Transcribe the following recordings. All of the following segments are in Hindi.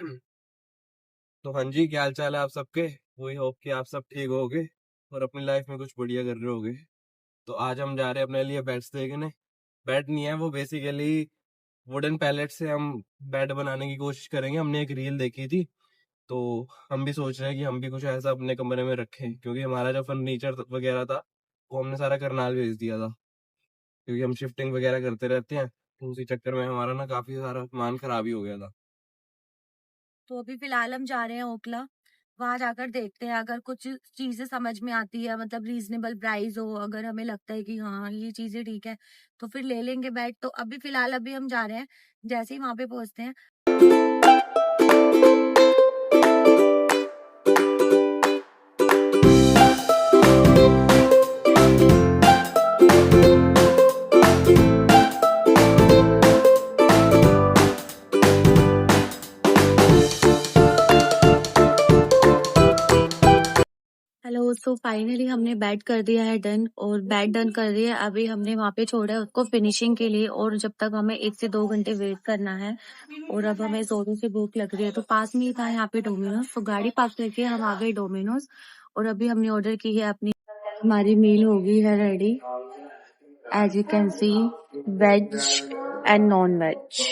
तो हाँ जी, क्या हाल चाल है आप सबके। वही होप कि आप सब ठीक होगे और अपनी लाइफ में कुछ बढ़िया कर रहे होगे। तो आज हम जा रहे हैं अपने लिए बेड्स देखने। बेड नहीं है वो, बेसिकली वुडन पैलेट से हम बेड बनाने की कोशिश करेंगे। हमने एक रील देखी थी, तो हम भी सोच रहे हैं कि हम भी कुछ ऐसा अपने कमरे में रखें, क्योंकि हमारा जो फर्नीचर वगैरह था वो हमने सारा करनाल भेज दिया था, क्योंकि हम शिफ्टिंग वगैरह करते रहते हैं। तो उसी चक्कर में हमारा ना काफी सारा सामान खराब ही हो गया था। तो अभी फिलहाल हम जा रहे हैं ओखला। वहां जाकर देखते हैं, अगर कुछ चीजें समझ में आती है, मतलब रीजनेबल प्राइस हो, अगर हमें लगता है कि हाँ ये चीजें ठीक है तो फिर ले लेंगे बैट। तो अभी फिलहाल अभी हम जा रहे हैं, जैसे ही वहां पे पहुंचते हैं। हेलो, सो फाइनली हमने बैट कर दिया है डन, और बैट डन कर दिया है। अभी हमने वहां पे छोड़ा है उसको फिनिशिंग के लिए, और जब तक हमें 1 से 2 घंटे वेट करना है। और अब हमें जोरों से भूख लग रही है, तो पास में ही था यहाँ पे डोमिनोज, तो गाड़ी पास करके हम आ गए डोमिनोज। और अभी हमने ऑर्डर की है अपनी, हमारी मील हो गई है ready. As you can see, veg and non veg.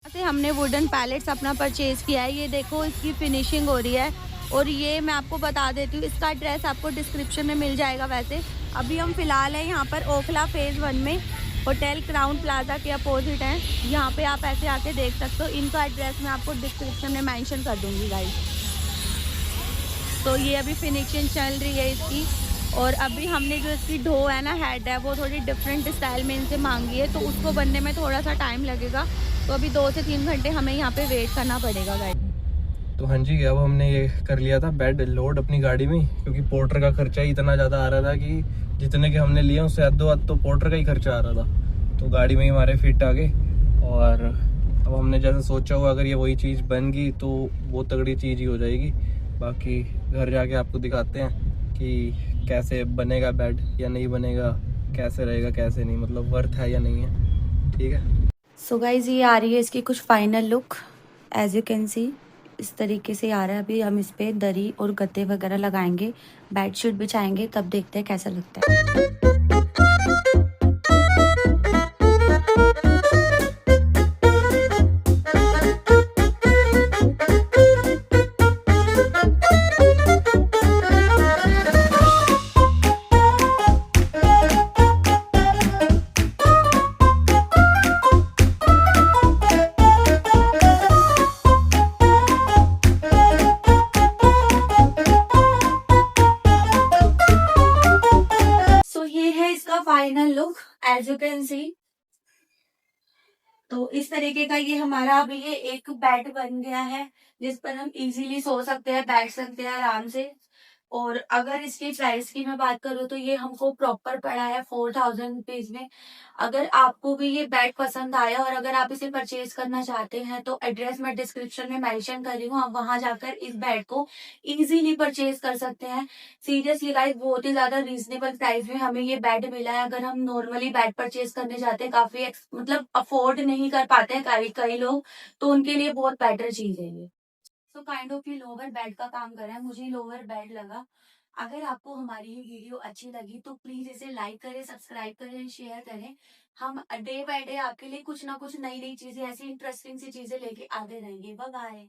से हमने वुडन पैलेट्स अपना परचेज किया है। ये देखो इसकी फिनिशिंग हो रही है। और ये मैं आपको बता देती हूँ, इसका एड्रेस आपको डिस्क्रिप्शन में मिल जाएगा। वैसे अभी हम फिलहाल है यहाँ पर ओखला फेज 1 में, होटल क्राउन प्लाजा के अपोजिट है। यहाँ पे आप ऐसे आके देख सकते हो। इनका एड्रेस मैं आपको डिस्क्रिप्शन में मेंशन कर दूंगी गाइस। तो ये अभी फिनिशिंग चल रही है इसकी। और अभी हमने जो इसकी ढो है ना, हेड है, वो थोड़ी डिफरेंट स्टाइल में इनसे मांगी है, तो उसको बनने में थोड़ा सा टाइम लगेगा। तो अभी 2 से 3 घंटे हमें यहाँ पे वेट करना पड़ेगा गाइस। तो हाँ जी, अब हमने ये कर लिया था बेड लोड अपनी गाड़ी में, क्योंकि पोर्टर का खर्चा ही इतना ज़्यादा आ रहा था कि जितने के हमने लिए उससे अद्धो अध तो पोर्टर का ही खर्चा आ रहा था। तो गाड़ी में ही हमारे फिट आ गए। और अब हमने जैसे सोचा हुआ, अगर ये वही चीज़ बन गई तो वो तगड़ी चीज़ ही हो जाएगी। बाकी घर जाके आपको दिखाते हैं कि कैसे बनेगा बेड या नहीं बनेगा, कैसे रहेगा कैसे नहीं, मतलब वर्थ है या नहीं है। ठीक है। सो गाइज, ये आ रही है इसकी कुछ final look. As you can see, इस तरीके से आ रहा है। अभी हम इस पे दरी और गद्दे वगैरह लगाएंगे, बेडशीट बिछाएंगे, तब देखते हैं कैसा लगता है। सो ये है इसका final look, as you can see. तो इस तरीके का ये हमारा अभी ये एक बेड बन गया है, जिस पर हम इजीली सो सकते हैं, बैठ सकते हैं आराम से। और अगर इसकी प्राइस की मैं बात करूँ तो ये हमको प्रॉपर पड़ा है 4000 रुपीज में। अगर आपको भी ये बेड पसंद आया और अगर आप इसे परचेज करना चाहते हैं, तो एड्रेस मैं डिस्क्रिप्शन में मेंशन कर रही हूँ, आप वहां जाकर इस बेड को इजीली परचेज कर सकते हैं। सीरियसली गाइस, बहुत ही ज्यादा रीजनेबल प्राइस में हमें ये बेड मिला है। अगर हम नॉर्मली बेड परचेज करने जाते हैं, काफी मतलब अफोर्ड नहीं कर पाते हैं कई कई लोग, तो उनके लिए बहुत बेटर चीज है ये। तो काइंड ऑफ ये लोअर बेड का काम कर रहा है, मुझे लोअर बेड लगा। अगर आपको हमारी ये वीडियो अच्छी लगी तो प्लीज इसे लाइक करें, सब्सक्राइब करें, शेयर करें। हम डे बाय डे आपके लिए कुछ ना कुछ नई नई चीजें, ऐसी इंटरेस्टिंग सी चीजें लेके आते रहेंगे। Bye bye.